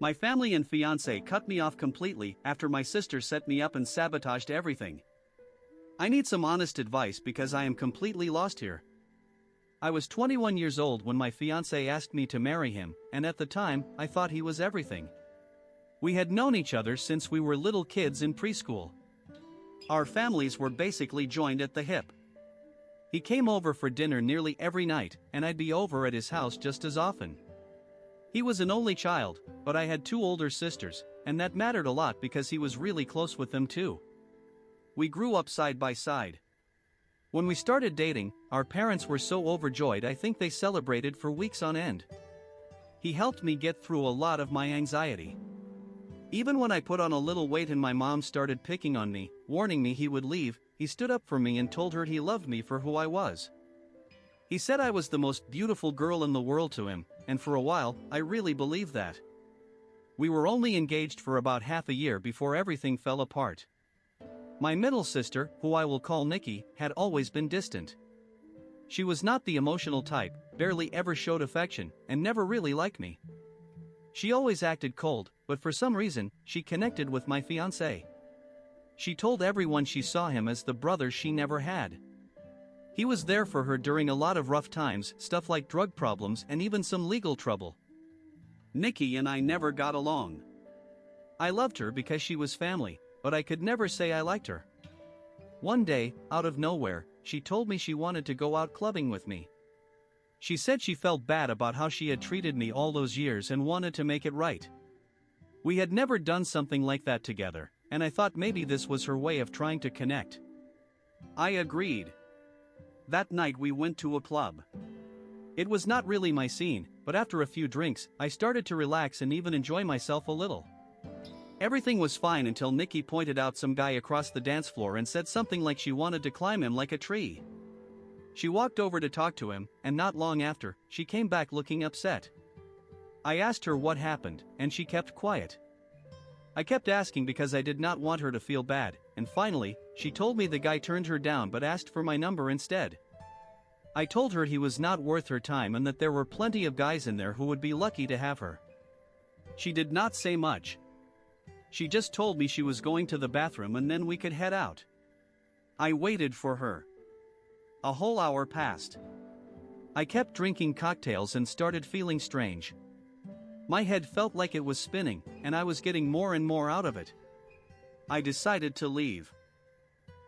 My family and fiancé cut me off completely after my sister set me up and sabotaged everything. I need some honest advice because I am completely lost here. I was 21 years old when my fiancé asked me to marry him, and at the time, I thought he was everything. We had known each other since we were little kids in preschool. Our families were basically joined at the hip. He came over for dinner nearly every night, and I'd be over at his house just as often. He was an only child, but I had two older sisters, and that mattered a lot because he was really close with them too. We grew up side by side. When we started dating, our parents were so overjoyed I think they celebrated for weeks on end. He helped me get through a lot of my anxiety. Even when I put on a little weight and my mom started picking on me, warning me he would leave, he stood up for me and told her he loved me for who I was. He said I was the most beautiful girl in the world to him, and for a while, I really believed that. We were only engaged for about half a year before everything fell apart. My middle sister, who I will call Nikki, had always been distant. She was not the emotional type, barely ever showed affection, and never really liked me. She always acted cold, but for some reason, she connected with my fiancé. She told everyone she saw him as the brother she never had. He was there for her during a lot of rough times, stuff like drug problems and even some legal trouble. Nikki and I never got along. I loved her because she was family, but I could never say I liked her. One day, out of nowhere, she told me she wanted to go out clubbing with me. She said she felt bad about how she had treated me all those years and wanted to make it right. We had never done something like that together, and I thought maybe this was her way of trying to connect. I agreed. That night we went to a club. It was not really my scene, but after a few drinks, I started to relax and even enjoy myself a little. Everything was fine until Nikki pointed out some guy across the dance floor and said something like she wanted to climb him like a tree. She walked over to talk to him, and not long after, she came back looking upset. I asked her what happened, and she kept quiet. I kept asking because I did not want her to feel bad, and finally, she told me the guy turned her down but asked for my number instead. I told her he was not worth her time and that there were plenty of guys in there who would be lucky to have her. She did not say much. She just told me she was going to the bathroom and then we could head out. I waited for her. A whole hour passed. I kept drinking cocktails and started feeling strange. My head felt like it was spinning, and I was getting more and more out of it. I decided to leave.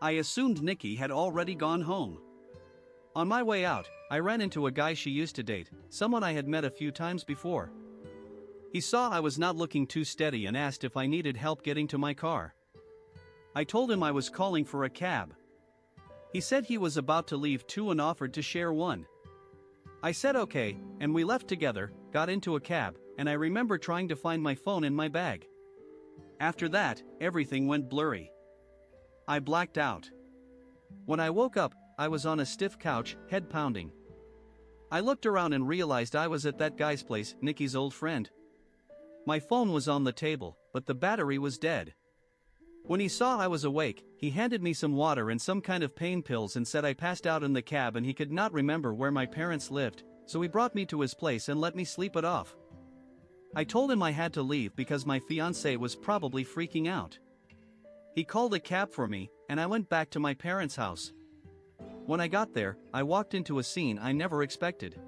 I assumed Nikki had already gone home. On my way out, I ran into a guy she used to date, someone I had met a few times before. He saw I was not looking too steady and asked if I needed help getting to my car. I told him I was calling for a cab. He said he was about to leave too and offered to share one. I said okay, and we left together, got into a cab, and I remember trying to find my phone in my bag. After that, everything went blurry. I blacked out. When I woke up, I was on a stiff couch, head pounding. I looked around and realized I was at that guy's place, Nikki's old friend. My phone was on the table, but the battery was dead. When he saw I was awake, he handed me some water and some kind of pain pills and said I passed out in the cab and he could not remember where my parents lived, so he brought me to his place and let me sleep it off. I told him I had to leave because my fiancé was probably freaking out. He called a cab for me, and I went back to my parents' house. When I got there, I walked into a scene I never expected.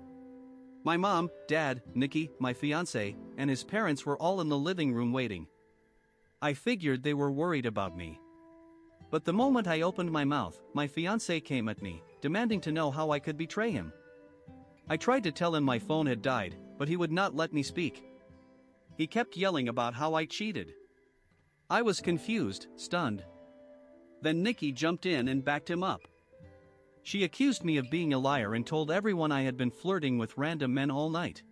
My mom, dad, Nikki, my fiancé, and his parents were all in the living room waiting. I figured they were worried about me. But the moment I opened my mouth, my fiancé came at me, demanding to know how I could betray him. I tried to tell him my phone had died, but he would not let me speak. He kept yelling about how I cheated. I was confused, stunned. Then Nikki jumped in and backed him up. She accused me of being a liar and told everyone I had been flirting with random men all night.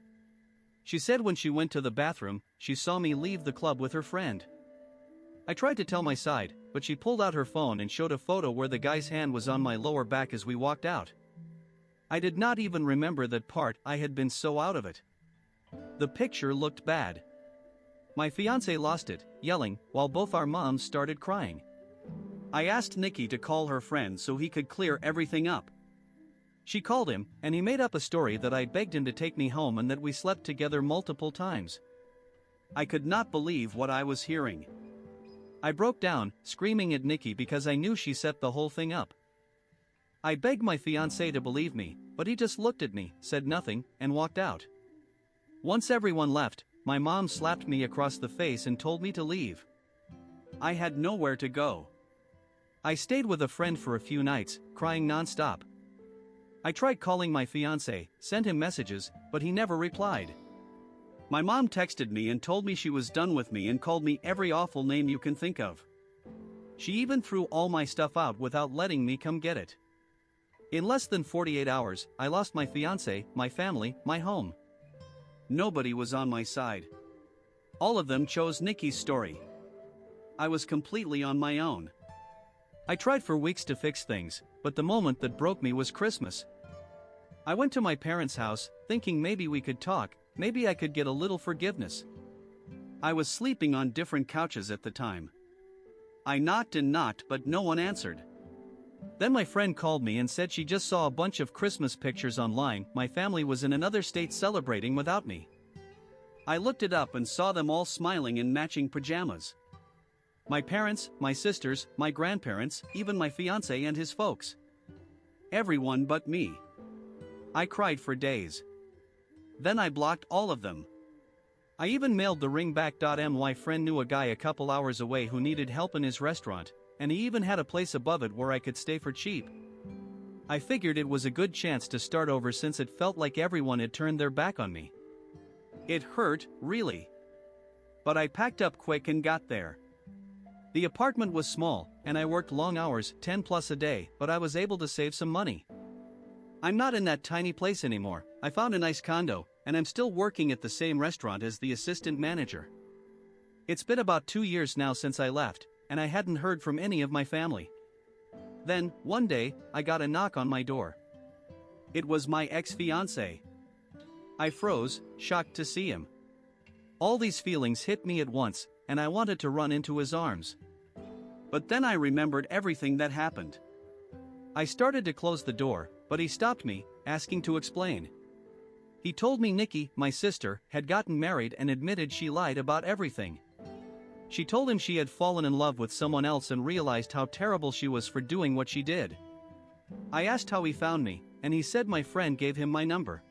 She said when she went to the bathroom, she saw me leave the club with her friend. I tried to tell my side, but she pulled out her phone and showed a photo where the guy's hand was on my lower back as we walked out. I did not even remember that part, I had been so out of it. The picture looked bad. My fiancé lost it, yelling, while both our moms started crying. I asked Nikki to call her friend so he could clear everything up. She called him, and he made up a story that I begged him to take me home and that we slept together multiple times. I could not believe what I was hearing. I broke down, screaming at Nikki because I knew she set the whole thing up. I begged my fiancé to believe me, but he just looked at me, said nothing, and walked out. Once everyone left, my mom slapped me across the face and told me to leave. I had nowhere to go. I stayed with a friend for a few nights, crying non-stop. I tried calling my fiancé, sent him messages, but he never replied. My mom texted me and told me she was done with me and called me every awful name you can think of. She even threw all my stuff out without letting me come get it. In less than 48 hours, I lost my fiancé, my family, my home. Nobody was on my side. All of them chose Nikki's story. I was completely on my own. I tried for weeks to fix things, but the moment that broke me was Christmas. I went to my parents' house, thinking maybe we could talk, maybe I could get a little forgiveness. I was sleeping on different couches at the time. I knocked and knocked, but no one answered. Then my friend called me and said she just saw a bunch of Christmas pictures online. My family was in another state celebrating without me. I looked it up and saw them all smiling in matching pajamas. My parents, my sisters, my grandparents, even my fiancé and his folks. Everyone but me. I cried for days. Then I blocked all of them. I even mailed the ring back. My friend knew a guy a couple hours away who needed help in his restaurant, and he even had a place above it where I could stay for cheap. I figured it was a good chance to start over since it felt like everyone had turned their back on me. It hurt, really. But I packed up quick and got there. The apartment was small, and I worked long hours, 10 plus a day, but I was able to save some money. I'm not in that tiny place anymore. I found a nice condo, and I'm still working at the same restaurant as the assistant manager. It's been about 2 years now since I left, and I hadn't heard from any of my family. Then, one day, I got a knock on my door. It was my ex-fiancé. I froze, shocked to see him. All these feelings hit me at once, and I wanted to run into his arms. But then I remembered everything that happened. I started to close the door, but he stopped me, asking to explain. He told me Nikki, my sister, had gotten married and admitted she lied about everything. She told him she had fallen in love with someone else and realized how terrible she was for doing what she did. I asked how he found me, and he said my friend gave him my number.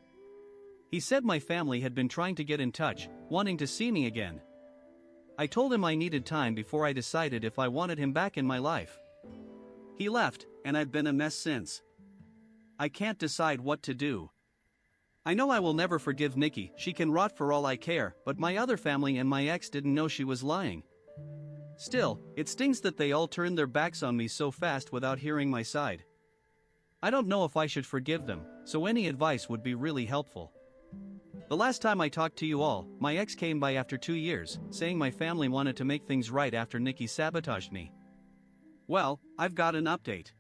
He said my family had been trying to get in touch, wanting to see me again. I told him I needed time before I decided if I wanted him back in my life. He left, and I've been a mess since. I can't decide what to do. I know I will never forgive Nikki. She can rot for all I care, but my other family and my ex didn't know she was lying. Still, it stings that they all turned their backs on me so fast without hearing my side. I don't know if I should forgive them, so any advice would be really helpful. The last time I talked to you all, my ex came by after 2 years, saying my family wanted to make things right after Nikki sabotaged me. Well, I've got an update.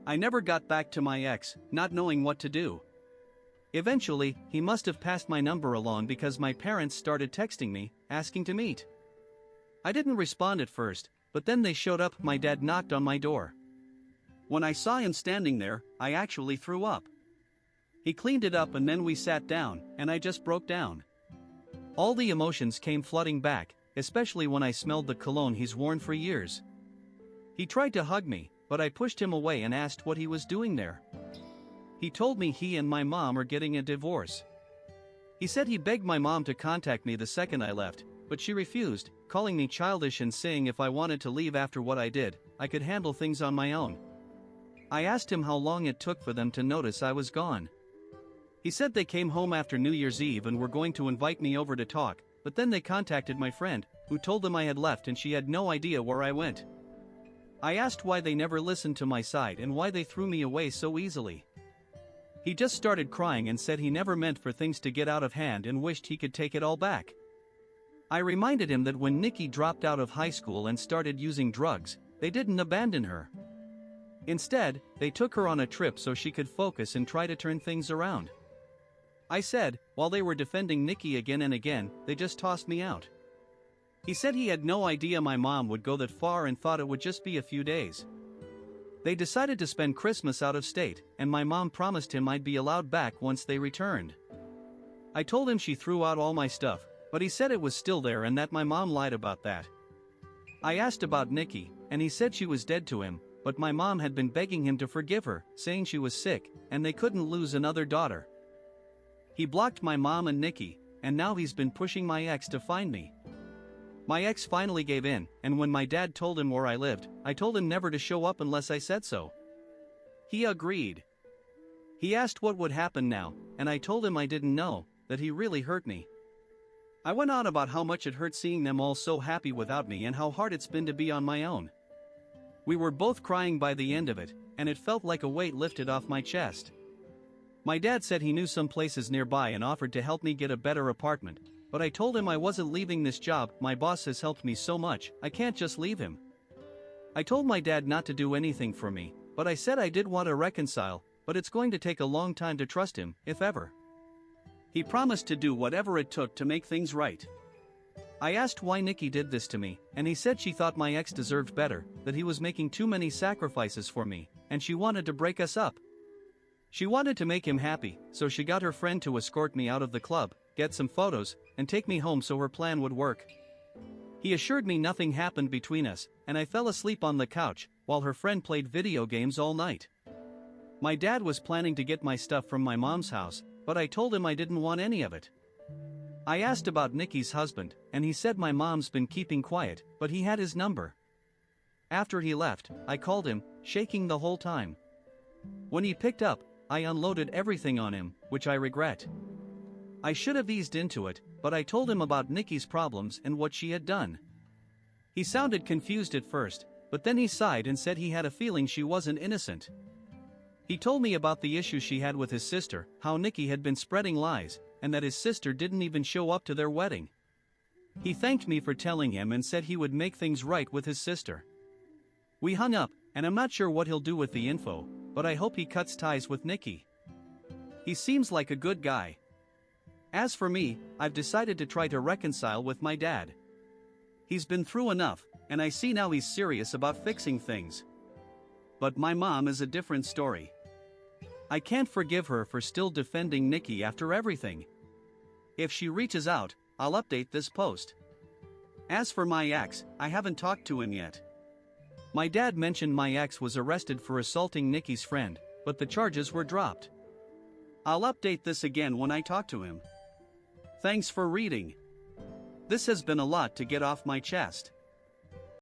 I never got back to my ex, not knowing what to do. Eventually, he must have passed my number along because my parents started texting me, asking to meet. I didn't respond at first, but then they showed up. My dad knocked on my door. When I saw him standing there, I actually threw up. He cleaned it up and then we sat down, and I just broke down. All the emotions came flooding back, especially when I smelled the cologne he's worn for years. He tried to hug me, but I pushed him away and asked what he was doing there. He told me he and my mom are getting a divorce. He said he begged my mom to contact me the second I left, but she refused, calling me childish and saying if I wanted to leave after what I did, I could handle things on my own. I asked him how long it took for them to notice I was gone. He said they came home after New Year's Eve and were going to invite me over to talk, but then they contacted my friend, who told them I had left and she had no idea where I went. I asked why they never listened to my side and why they threw me away so easily. He just started crying and said he never meant for things to get out of hand and wished he could take it all back. I reminded him that when Nikki dropped out of high school and started using drugs, they didn't abandon her. Instead, they took her on a trip so she could focus and try to turn things around. I said, while they were defending Nikki again and again, they just tossed me out. He said he had no idea my mom would go that far and thought it would just be a few days. They decided to spend Christmas out of state, and my mom promised him I'd be allowed back once they returned. I told him she threw out all my stuff, but but he said it was still there and that my mom lied about that. I asked about Nikki, and he said she was dead to him, but my mom had been begging him to forgive her, saying she was sick, and they couldn't lose another daughter. He blocked my mom and Nikki, and now he's been pushing my ex to find me. My ex finally gave in, and when my dad told him where I lived, I told him never to show up unless I said so. He agreed. He asked what would happen now, and I told him I didn't know, that he really hurt me. I went on about how much it hurt seeing them all so happy without me and how hard it's been to be on my own. We were both crying by the end of it, and it felt like a weight lifted off my chest. My dad said he knew some places nearby and offered to help me get a better apartment, but I told him I wasn't leaving this job. My boss has helped me so much, I can't just leave him. I told my dad not to do anything for me, but I said I did want to reconcile, but it's going to take a long time to trust him, if ever. He promised to do whatever it took to make things right. I asked why Nikki did this to me, and he said she thought my ex deserved better, that he was making too many sacrifices for me, and she wanted to break us up. She wanted to make him happy, so she got her friend to escort me out of the club, get some photos, and take me home so her plan would work. He assured me nothing happened between us, and I fell asleep on the couch, while her friend played video games all night. My dad was planning to get my stuff from my mom's house, but I told him I didn't want any of it. I asked about Nikki's husband, and he said my mom's been keeping quiet, but he had his number. After he left, I called him, shaking the whole time. When he picked up, I unloaded everything on him, which I regret. I should have eased into it, but I told him about Nikki's problems and what she had done. He sounded confused at first, but then he sighed and said he had a feeling she wasn't innocent. He told me about the issues she had with his sister, how Nikki had been spreading lies, and that his sister didn't even show up to their wedding. He thanked me for telling him and said he would make things right with his sister. We hung up, and I'm not sure what he'll do with the info, but I hope he cuts ties with Nikki. He seems like a good guy. As for me, I've decided to try to reconcile with my dad. He's been through enough, and I see now he's serious about fixing things. But my mom is a different story. I can't forgive her for still defending Nikki after everything. If she reaches out, I'll update this post. As for my ex, I haven't talked to him yet. My dad mentioned my ex was arrested for assaulting Nikki's friend, but the charges were dropped. I'll update this again when I talk to him. Thanks for reading. This has been a lot to get off my chest.